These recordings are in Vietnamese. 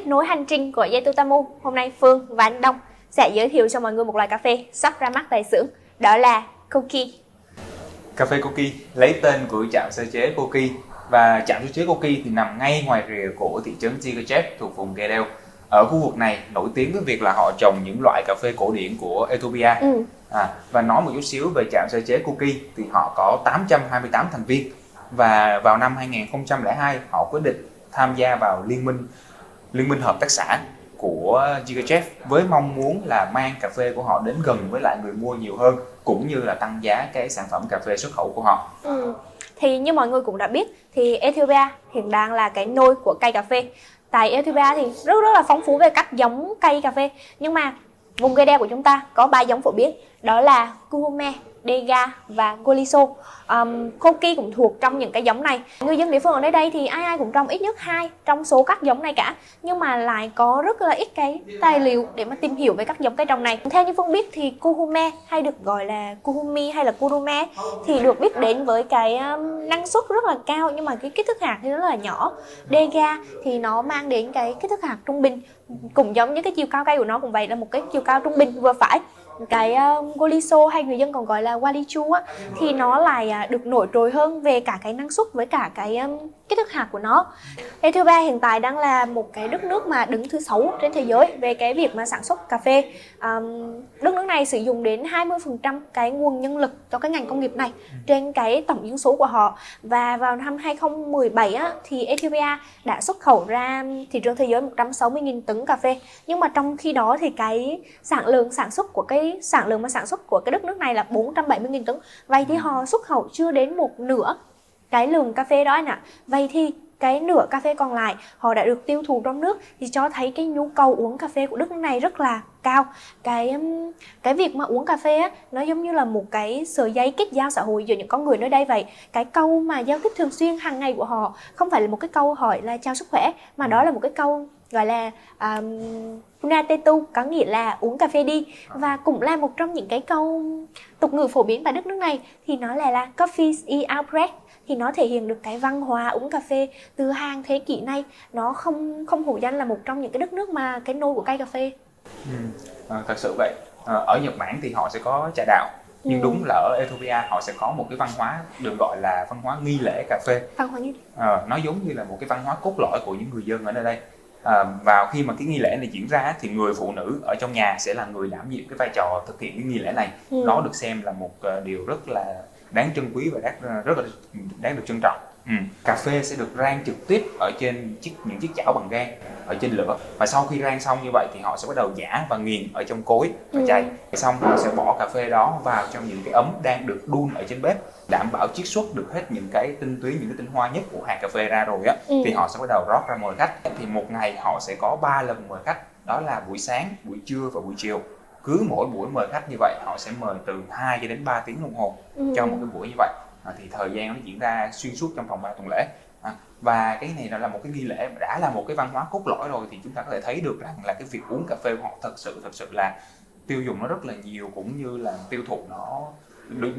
nối hành trình của Yetutamu, hôm nay Phương và anh Đông sẽ giới thiệu cho mọi người một loại cà phê sắp ra mắt tại xưởng, đó là Koki. Cà phê Koki lấy tên của trạm sơ chế Koki, và trạm sơ chế Koki thì nằm ngay ngoài rìa của thị trấn Chingachgook thuộc vùng Gedeo. Ở khu vực này nổi tiếng với việc là họ trồng những loại cà phê cổ điển của Ethiopia. Và nói một chút xíu về trạm sơ chế Koki thì họ có 828 thành viên, và vào năm 2002 họ quyết định tham gia vào liên minh hợp tác xã của Chingachgook với mong muốn là mang cà phê của họ đến gần với lại người mua nhiều hơn, cũng như là tăng giá cái sản phẩm cà phê xuất khẩu của họ. Thì như mọi người cũng đã biết thì Ethiopia hiện đang là cái nôi của cây cà phê. Tại Ethiopia thì rất là phong phú về các giống cây cà phê, nhưng mà vùng Gedeo của chúng ta có 3 giống phổ biến, đó là Kuhome, Dega và Goliso. Koki cũng thuộc trong những cái giống này. Người dân địa phương ở đây thì ai cũng trồng ít nhất 2 trong số các giống này cả, nhưng mà lại có rất là ít cái tài liệu để mà tìm hiểu về các giống cây trồng này. Theo như Phương biết thì Kuhome hay được gọi là Kuhumi hay là Kurume thì được biết đến với cái năng suất rất là cao, nhưng mà cái kích thước hạt thì rất là nhỏ. Dega thì nó mang đến cái kích thước hạt trung bình, cũng giống như cái chiều cao cây của nó cũng vậy, là một cái chiều cao trung bình vừa phải. Cái Goliso hay người dân còn gọi là Walichu á, thì nó lại được nổi trội hơn về cả cái năng suất với cả cái kích thước hạt của nó. Ethiopia hiện tại đang là một cái đất nước mà đứng thứ 6 trên thế giới về cái việc mà sản xuất cà phê. Đất nước này sử dụng đến 20% cái nguồn nhân lực cho cái ngành công nghiệp này trên cái tổng dân số của họ. Và vào năm 2017 á, thì Ethiopia đã xuất khẩu ra thị trường thế giới 160.000 tấn cà phê. Nhưng mà trong khi đó thì cái sản lượng sản xuất của cái đất nước này là 470.000 tấn. Vậy thì họ xuất khẩu chưa đến một nửa cái lượng cà phê đó nè. Vậy thì cái nửa cà phê còn lại họ đã được tiêu thụ trong nước, thì cho thấy cái nhu cầu uống cà phê của đất nước này rất là cao. Cái việc mà uống cà phê á, nó giống như là một cái sợi dây kết giao xã hội giữa những con người nơi đây vậy. Cái câu mà giao tiếp thường xuyên hàng ngày của họ không phải là một cái câu hỏi là chào sức khỏe, mà đó là một cái câu gọi là Unatetu, có nghĩa là uống cà phê đi. Và cũng là một trong những cái câu tục ngữ phổ biến tại đất nước này, thì nó là coffee is our bread, thì nó thể hiện được cái văn hóa uống cà phê từ hàng thế kỷ nay. Nó không hổ danh là một trong những cái đất nước mà cái nôi của cây cà phê. Thật sự vậy. Ở Nhật Bản thì họ sẽ có trà đạo, nhưng đúng là ở Ethiopia họ sẽ có một cái văn hóa được gọi là văn hóa nghi lễ cà phê. Văn hóa nghi lễ. Nó giống như là một cái văn hóa cốt lõi của những người dân ở nơi đây. Vào khi mà cái nghi lễ này diễn ra thì người phụ nữ ở trong nhà sẽ là người đảm nhiệm cái vai trò thực hiện cái nghi lễ này. Nó được xem là một điều rất là đáng trân quý và rất là đáng được trân trọng. Cà phê sẽ được rang trực tiếp ở trên những chiếc chảo bằng gang ở trên lửa, và sau khi rang xong như vậy thì họ sẽ bắt đầu giã và nghiền ở trong cối và chày. Xong họ sẽ bỏ cà phê đó vào trong những cái ấm đang được đun ở trên bếp, đảm bảo chiết xuất được hết những cái tinh túy, những cái tinh hoa nhất của hạt cà phê ra rồi á, thì họ sẽ bắt đầu rót ra mời khách. Thì một ngày họ sẽ có 3 lần mời khách, đó là buổi sáng, buổi trưa và buổi chiều. Cứ mỗi buổi mời khách như vậy họ sẽ mời từ 2 cho đến 3 tiếng đồng hồ cho một cái buổi như vậy. Thì thời gian nó diễn ra xuyên suốt trong vòng 3 tuần lễ. Và cái này là một cái nghi lễ mà đã là một cái văn hóa cốt lõi rồi, thì chúng ta có thể thấy được rằng là cái việc uống cà phê của họ thật sự là tiêu dùng nó rất là nhiều, cũng như là tiêu thụ nó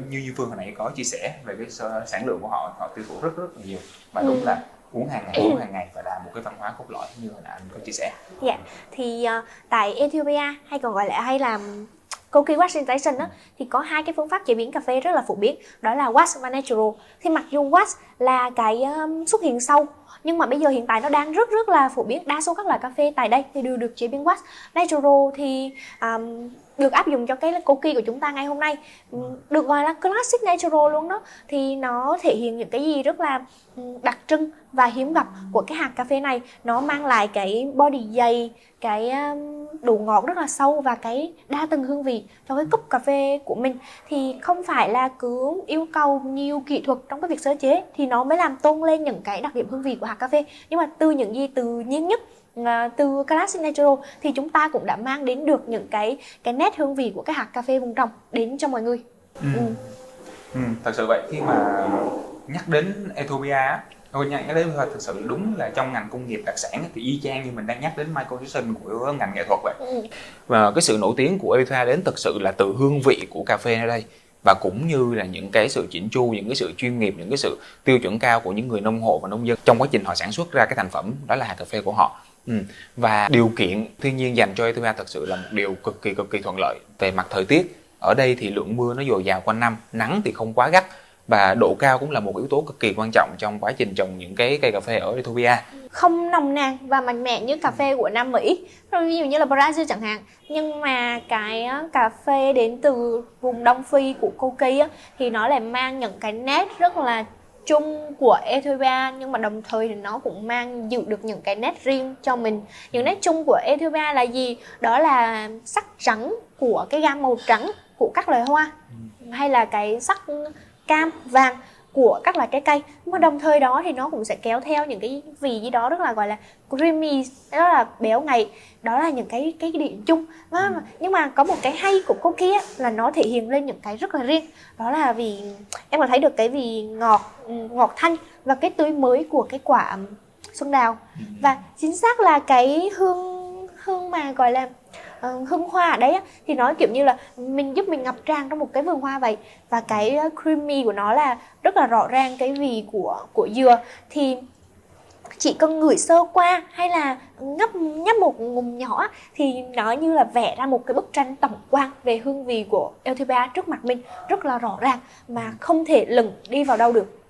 như Phương hồi nãy có chia sẻ về cái sản lượng của họ tiêu thụ rất là nhiều. Và đúng là uống hàng ngày và là một cái văn hóa cốt lõi như hồi nãy anh có chia sẻ. Thì tại Ethiopia hay còn gọi là Koki Washing Station á, thì có 2 cái phương pháp chế biến cà phê rất là phổ biến, đó là Wash và Natural. Thì mặc dù Wash là cái xuất hiện sau, nhưng mà bây giờ hiện tại nó đang rất là phổ biến. Đa số các loại cà phê tại đây thì đều được chế biến Wash. Natural thì được áp dụng cho cái Koki của chúng ta ngày hôm nay, được gọi là Classic Natural luôn đó. Thì nó thể hiện những cái gì rất là đặc trưng và hiếm gặp của cái hạt cà phê này. Nó mang lại cái body dày, cái độ ngọt rất là sâu và cái đa tầng hương vị cho cái cốc cà phê của mình. Thì không phải là cứ yêu cầu nhiều kỹ thuật trong cái việc sơ chế thì nó mới làm tôn lên những cái đặc điểm hương vị của hạt cà phê, nhưng mà từ những gì tự nhiên nhất, từ Classic Natural thì chúng ta cũng đã mang đến được những cái nét hương vị của cái hạt cà phê vùng trồng đến cho mọi người. Thật sự vậy. Khi mà nhắc đến Ethiopia á, nhắc đến thực sự đúng là trong ngành công nghiệp đặc sản thì y chang như mình đang nhắc đến Michael Jackson của ngành nghệ thuật vậy. Và cái sự nổi tiếng của Ethiopia đến thực sự là từ hương vị của cà phê ở đây, và cũng như là những cái sự chỉnh chu, những cái sự chuyên nghiệp, những cái sự tiêu chuẩn cao của những người nông hộ và nông dân trong quá trình họ sản xuất ra cái thành phẩm đó là hạt cà phê của họ. Và điều kiện thiên nhiên dành cho Ethiopia thật sự là một điều cực kỳ thuận lợi. Về mặt thời tiết, ở đây thì lượng mưa nó dồi dào quanh năm, nắng thì không quá gắt, và độ cao cũng là một yếu tố cực kỳ quan trọng trong quá trình trồng những cái cây cà phê ở Ethiopia. Không nồng nàn và mạnh mẽ như cà phê của Nam Mỹ, ví dụ như là Brazil chẳng hạn. Nhưng mà cái cà phê đến từ vùng Đông Phi của Koki thì nó lại mang những cái nét rất là chung của Ethiopia, nhưng mà đồng thời thì nó cũng mang giữ được những cái nét riêng cho mình. Những nét chung của Ethiopia là gì? Đó là sắc trắng của cái gam màu trắng của các loài hoa, hay là cái sắc cam vàng của các loại trái cây. Nhưng mà đồng thời đó thì nó cũng sẽ kéo theo những cái vị gì đó rất là gọi là creamy, đó là béo ngậy. Đó là những cái điểm chung. Nhưng mà có một cái hay của Koki là nó thể hiện lên những cái rất là riêng. Đó là vì em có thấy được cái vị ngọt thanh và cái tươi mới của cái quả xuân đào. Và chính xác là cái hương mà gọi là hương hoa ở đấy thì nó kiểu như là giúp mình ngập tràn trong một cái vườn hoa vậy. Và cái creamy của nó là rất là rõ ràng cái vị của dừa. Thì chỉ cần ngửi sơ qua hay là nhấp một ngụm nhỏ thì nó như là vẽ ra một cái bức tranh tổng quan về hương vị của Ethiopia trước mặt mình, rất là rõ ràng mà không thể lừng đi vào đâu được.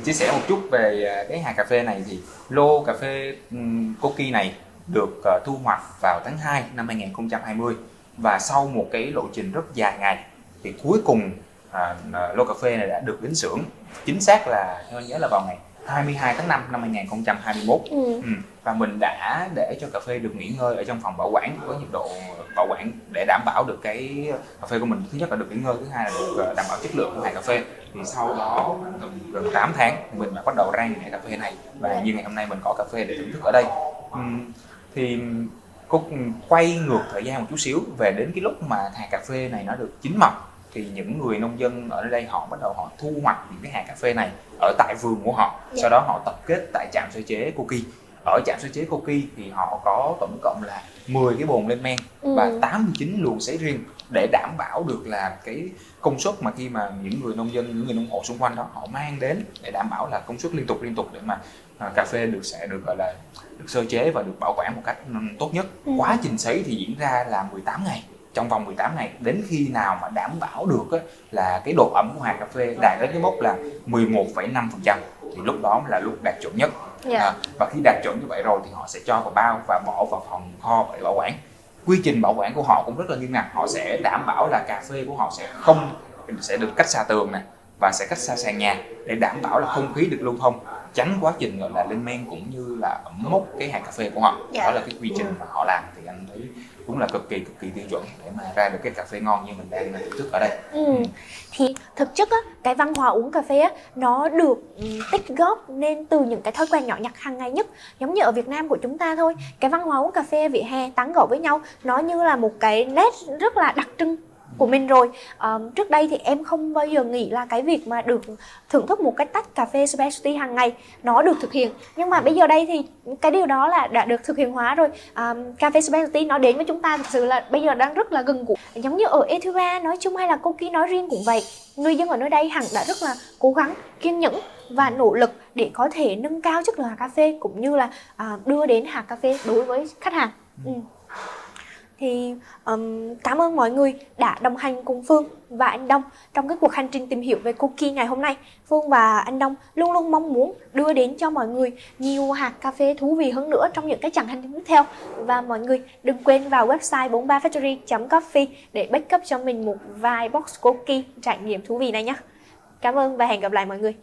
Chia sẻ một chút về cái hạt cà phê này thì lô cà phê Koki này được thu hoạch vào tháng 2 năm 2020, và sau một cái lộ trình rất dài ngày thì cuối cùng lô cà phê này đã được đến xưởng. Chính xác là theo anh nhớ là vào ngày 22 tháng 5 năm 2021. Và mình đã để cho cà phê được nghỉ ngơi ở trong phòng bảo quản với nhiệt độ bảo quản để đảm bảo được cái cà phê của mình, thứ nhất là được nghỉ ngơi, thứ hai là được đảm bảo chất lượng của hạt cà phê. Thì sau đó gần 8 tháng mình đã bắt đầu rang những cà phê này, và như ngày hôm nay mình có cà phê để thưởng thức ở đây. Thì cô quay ngược thời gian một chút xíu về đến cái lúc mà hạt cà phê này nó được chín mọng, thì những người nông dân ở đây họ bắt đầu họ thu hoạch những cái hạt cà phê này ở tại vườn của họ. Sau đó họ tập kết tại trạm sơ chế Koki. Ở trạm sơ chế Koki thì họ có tổng cộng là 10 cái bồn lên men và 89 luồng sấy riêng để đảm bảo được là cái công suất mà khi mà những người nông dân, những người nông hộ xung quanh đó họ mang đến, để đảm bảo là công suất liên tục để mà cà phê sẽ được gọi là được sơ chế và được bảo quản một cách tốt nhất. Quá trình sấy thì diễn ra là 18 ngày. Trong vòng 18 ngày, đến khi nào mà đảm bảo được là cái độ ẩm của hạt cà phê đạt đến cái mốc là 11,5% thì lúc đó là lúc đạt chuẩn nhất. Và khi đạt chuẩn như vậy rồi thì họ sẽ cho vào bao và bỏ vào phòng kho để bảo quản. Quy trình bảo quản của họ cũng rất là nghiêm ngặt. Họ sẽ đảm bảo là cà phê của họ sẽ được cách xa tường này và sẽ cách xa sàn nhà để đảm bảo là không khí được lưu thông, tránh quá trình gọi là lên men cũng như là ẩm mốc cái hạt cà phê của họ. Đó là cái quy trình mà họ làm, thì anh thấy cũng là cực kỳ tiêu chuẩn để mà ra được cái cà phê ngon như mình đang thưởng thức ở đây. Thì thực chất cái văn hóa uống cà phê nó được tích góp nên từ những cái thói quen nhỏ nhặt hàng ngày nhất, giống như ở Việt Nam của chúng ta thôi. Cái văn hóa uống cà phê vỉa hè tán gẫu với nhau nó như là một cái nét rất là đặc trưng của mình rồi. Trước đây thì em không bao giờ nghĩ là cái việc mà được thưởng thức một cái tách cà phê specialty hàng ngày nó được thực hiện, nhưng mà bây giờ đây thì cái điều đó là đã được thực hiện hóa rồi. Cà phê specialty nó đến với chúng ta thực sự là bây giờ đang rất là gần gũi, giống như ở Ethiopia nói chung hay là Koki nói riêng cũng vậy. Người dân ở nơi đây hẳn đã rất là cố gắng, kiên nhẫn và nỗ lực để có thể nâng cao chất lượng hạt cà phê cũng như là đưa đến hạt cà phê đối với khách hàng. Thì cảm ơn mọi người đã đồng hành cùng Phương và anh Đông trong cái cuộc hành trình tìm hiểu về Koki ngày hôm nay. Phương và anh Đông luôn luôn mong muốn đưa đến cho mọi người nhiều hạt cà phê thú vị hơn nữa trong những cái chặng hành trình tiếp theo. Và mọi người đừng quên vào website 43factory.coffee để backup cho mình một vài box Koki trải nghiệm thú vị này nhé. Cảm ơn và hẹn gặp lại mọi người.